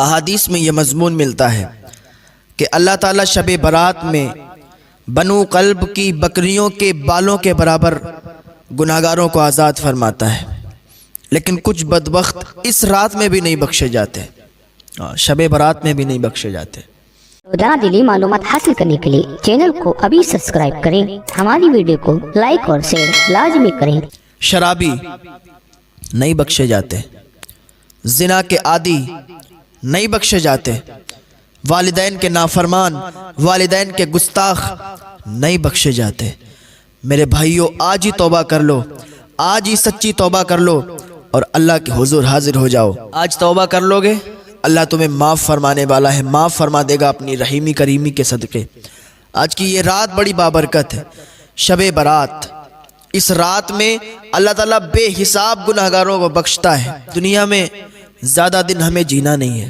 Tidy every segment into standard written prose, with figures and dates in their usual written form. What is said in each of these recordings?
احادیث میں یہ مضمون ملتا ہے کہ اللہ تعالیٰ شب برات میں بنو قلب کی بکریوں کے بالوں کے برابر گناہگاروں کو آزاد فرماتا ہے، لیکن کچھ بدبخت اس رات میں بھی نہیں بخشے جاتے، شب برات میں بھی نہیں بخشے جاتے۔ روزانہ دینی معلومات حاصل کرنے کے لیے چینل کو ابھی سبسکرائب کریں، ہماری ویڈیو کو لائک اور شیئر لازمی کریں۔ شرابی نہیں بخشے جاتے، زنا کے عادی نہیں بخشے جاتے، والدین کے نافرمان، والدین کے گستاخ نہیں بخشے جاتے۔ میرے بھائیوں، آج ہی توبہ کر لو، آج ہی سچی توبہ کر لو اور اللہ کے حضور حاضر ہو جاؤ۔ آج توبہ کر لو گے، اللہ تمہیں معاف فرمانے والا ہے، معاف فرما دے گا اپنی رحیمی کریمی کے صدقے۔ آج کی یہ رات بڑی بابرکت ہے، شب برات۔ اس رات میں اللہ تعالیٰ بے حساب گناہگاروں کو بخشتا ہے۔ دنیا میں زیادہ دن ہمیں جینا نہیں ہے،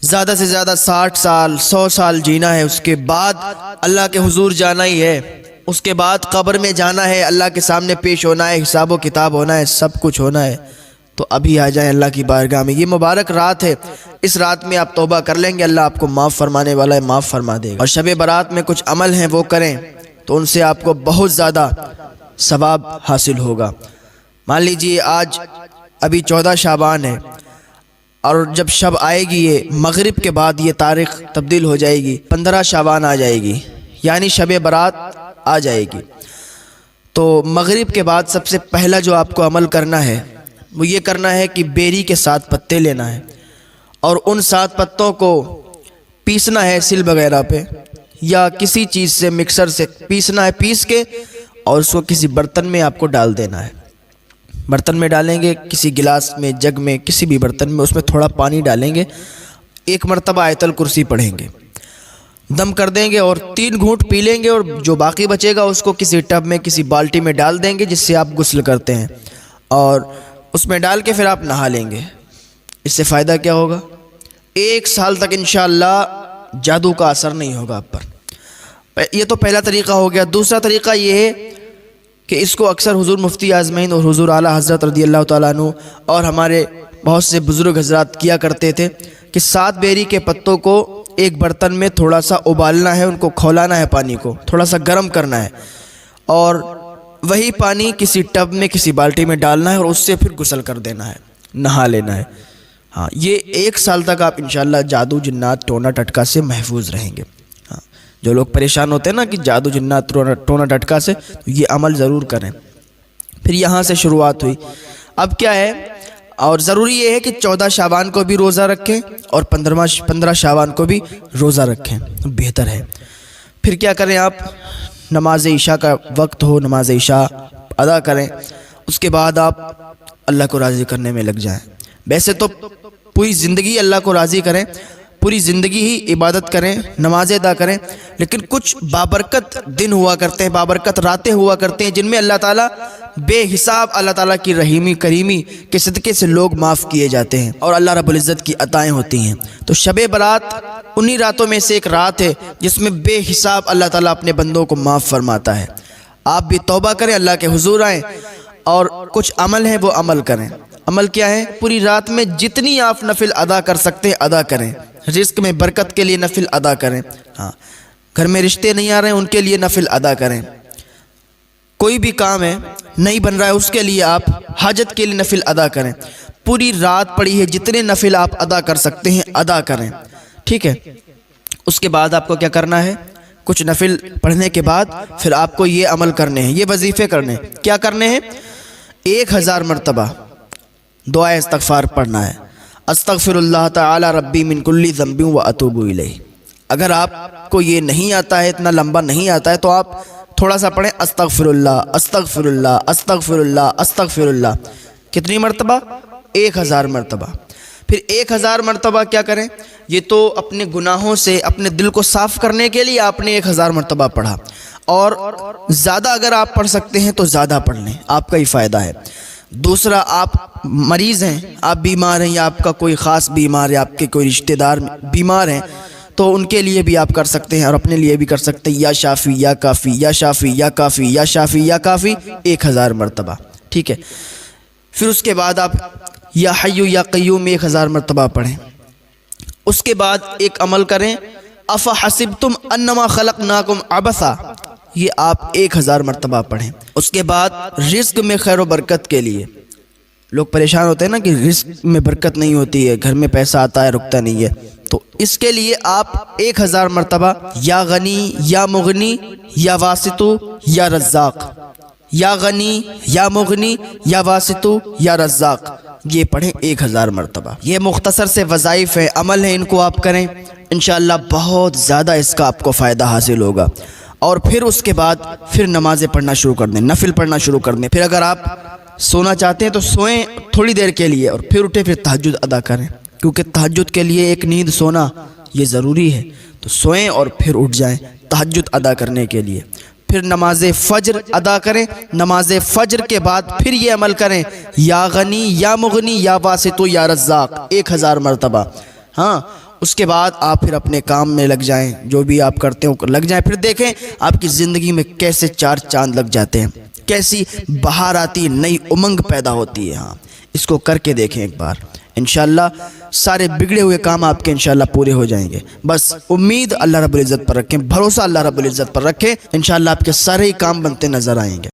زیادہ سے زیادہ 60 سال 100 سال جینا ہے، اس کے بعد اللہ کے حضور جانا ہی ہے، اس کے بعد قبر میں جانا ہے، اللہ کے سامنے پیش ہونا ہے، حساب و کتاب ہونا ہے، سب کچھ ہونا ہے۔ تو ابھی آ جائیں اللہ کی بارگاہ میں، یہ مبارک رات ہے، اس رات میں آپ توبہ کر لیں گے، اللہ آپ کو معاف فرمانے والا ہے، معاف فرما دے گا۔ اور شب برات میں کچھ عمل ہیں وہ کریں تو ان سے آپ کو بہت زیادہ ثواب حاصل ہوگا۔ مان لیجئے آج ابھی 14 شعبان ہے، اور جب شب آئے گی، یہ مغرب کے بعد یہ تاریخ تبدیل ہو جائے گی، 15 شعبان آ جائے گی، یعنی شب برات آ جائے گی۔ تو مغرب کے بعد سب سے پہلا جو آپ کو عمل کرنا ہے وہ یہ کرنا ہے کہ بیری کے 7 پتے لینا ہے، اور ان 7 پتوں کو پیسنا ہے سل وغیرہ پہ یا کسی چیز سے، مکسر سے پیسنا ہے، پیس کے اور اس کو کسی برتن میں آپ کو ڈال دینا ہے۔ برتن میں ڈالیں گے، کسی گلاس میں، جگ میں، کسی بھی برتن میں، اس میں تھوڑا پانی ڈالیں گے، 1 مرتبہ آیت الکرسی پڑھیں گے، دم کر دیں گے اور 3 گھونٹ پی لیں گے، اور جو باقی بچے گا اس کو کسی ٹب میں، کسی بالٹی میں ڈال دیں گے جس سے آپ غسل کرتے ہیں، اور اس میں ڈال کے پھر آپ نہا لیں گے۔ اس سے فائدہ کیا ہوگا؟ 1 سال تک انشاءاللہ جادو کا اثر نہیں ہوگا آپ پر۔ یہ تو پہلا طریقہ ہو گیا۔ دوسرا طریقہ یہ ہے کہ اس کو اکثر حضور مفتی اعظمین اور حضور اعلیٰ حضرت رضی اللہ تعالیٰ عنہ اور ہمارے بہت سے بزرگ حضرات کیا کرتے تھے کہ 7 بیری کے پتوں کو ایک برتن میں تھوڑا سا ابالنا ہے، ان کو کھولانا ہے، پانی کو تھوڑا سا گرم کرنا ہے، اور وہی پانی کسی ٹب میں، کسی بالٹی میں ڈالنا ہے، اور اس سے پھر غسل کر دینا ہے، نہا لینا ہے۔ ہاں، یہ 1 سال تک آپ انشاءاللہ جادو جنات ٹونا ٹٹکا سے محفوظ رہیں گے۔ ہاں، جو لوگ پریشان ہوتے ہیں نا کہ جادو جنات ٹونا ٹٹکا سے، تو یہ عمل ضرور کریں۔ پھر یہاں سے شروعات ہوئی۔ اب کیا ہے، اور ضروری یہ ہے کہ 14 شعبان کو بھی روزہ رکھیں اور 15 شعبان کو بھی روزہ رکھیں، بہتر ہے۔ پھر کیا کریں آپ، نماز عشاء کا وقت ہو، نماز عشاء ادا کریں، اس کے بعد آپ اللہ کو راضی کرنے میں لگ جائیں۔ ویسے تو پوری زندگی اللہ کو راضی کریں، پوری زندگی ہی عبادت کریں، نمازیں ادا کریں، لیکن کچھ بابرکت دن ہوا کرتے ہیں، بابرکت راتیں ہوا کرتے ہیں، جن میں اللہ تعالیٰ بے حساب اللہ تعالیٰ کی رحیمی کریمی کے صدقے سے لوگ معاف کیے جاتے ہیں اور اللہ رب العزت کی عطائیں ہوتی ہیں۔ تو شب برات انہی راتوں میں سے ایک رات ہے جس میں بے حساب اللہ تعالیٰ اپنے بندوں کو معاف فرماتا ہے۔ آپ بھی توبہ کریں، اللہ کے حضور آئیں، اور کچھ عمل ہیں وہ عمل کریں۔ عمل کیا ہے؟ پوری رات میں جتنی آپ نفل ادا کر سکتے ہیں ادا کریں، رزق میں برکت کے لیے نفل ادا کریں، ہاں، گھر میں رشتے نہیں آ رہے ہیں ان کے لیے نفل ادا کریں، کوئی بھی کام ہے نہیں بن رہا ہے اس کے لیے آپ حاجت کے لیے نفل ادا کریں۔ پوری رات پڑی ہے، جتنے نفل آپ ادا کر سکتے ہیں ادا کریں، ٹھیک ہے۔ اس کے بعد آپ کو کیا کرنا ہے؟ کچھ نفل پڑھنے کے بعد پھر آپ کو یہ عمل کرنے ہیں، یہ وظیفے کرنے ہیں۔ کیا کرنے ہیں؟ 1000 مرتبہ دعائے استغفار پڑھنا ہے۔ استغفر اللہ تعالی ربی من کل ذنب و اتوب الیہ۔ اگر آپ کو یہ نہیں آتا ہے، اتنا لمبا نہیں آتا ہے، تو آپ تھوڑا سا پڑھیں، استغفر اللہ استغفر اللہ استغفر اللہ استغفر اللہ۔ کتنی مرتبہ؟ 1000 مرتبہ۔ پھر 1000 مرتبہ کیا کریں؟ یہ تو اپنے گناہوں سے اپنے دل کو صاف کرنے کے لیے آپ نے 1000 مرتبہ پڑھا، اور زیادہ اگر آپ پڑھ سکتے ہیں تو زیادہ پڑھ لیں، آپ کا ہی فائدہ ہے۔ دوسرا، آپ مریض ہیں، آپ بیمار ہیں، یا آپ کا کوئی خاص بیمار ہے، آپ کے کوئی رشتہ دار بیمار ہیں، تو ان کے لیے بھی آپ کر سکتے ہیں اور اپنے لیے بھی کر سکتے ہیں، یا شافی یا کافی یا شافی یا کافی یا شافی یا کافی 1000 مرتبہ، ٹھیک ہے۔ پھر اس کے بعد آپ یا حی یا قیوم 1000 مرتبہ پڑھیں۔ اس کے بعد ایک عمل کریں، افحسبتم انما خلقناکم عبثا، یہ آپ 1000 مرتبہ پڑھیں۔ اس کے بعد رزق میں خیر و برکت کے لیے، لوگ پریشان ہوتے ہیں نا کہ رزق میں برکت نہیں ہوتی ہے، گھر میں پیسہ آتا ہے رکتا نہیں ہے، تو اس کے لیے آپ 1000 مرتبہ یا غنی یا مغنی یا واسطو یا رزاق، یا غنی یا مغنی یا واسطو یا رزاق، یہ پڑھیں 1000 مرتبہ۔ یہ مختصر سے وظائف ہیں، عمل ہیں، ان کو آپ کریں، انشاءاللہ بہت زیادہ اس کا آپ کو فائدہ حاصل ہوگا۔ اور پھر اس کے بعد پھر نمازیں پڑھنا شروع کر دیں، نفل پڑھنا شروع کر دیں۔ پھر اگر آپ سونا چاہتے ہیں تو سوئیں تھوڑی دیر کے لیے، اور پھر اٹھیں، پھر تہجد ادا کریں، کیونکہ تہجد کے لیے ایک نیند سونا یہ ضروری ہے، تو سوئیں اور پھر اٹھ جائیں تہجد ادا کرنے کے لیے۔ پھر نماز فجر ادا کریں، نماز فجر کے بعد پھر یہ عمل کریں، یا غنی یا مغنی یا واسطو یا رزاق 1000 مرتبہ۔ ہاں، اس کے بعد آپ پھر اپنے کام میں لگ جائیں، جو بھی آپ کرتے ہیں لگ جائیں، پھر دیکھیں آپ کی زندگی میں کیسے 4 چاند لگ جاتے ہیں، کیسی بہار آتی، نئی امنگ پیدا ہوتی ہے۔ ہاں، اس کو کر کے دیکھیں ایک بار، انشاءاللہ سارے بگڑے ہوئے کام آپ کے انشاءاللہ پورے ہو جائیں گے۔ بس امید اللہ رب العزت پر رکھیں، بھروسہ اللہ رب العزت پر رکھیں، انشاءاللہ آپ کے سارے ہی کام بنتے نظر آئیں گے۔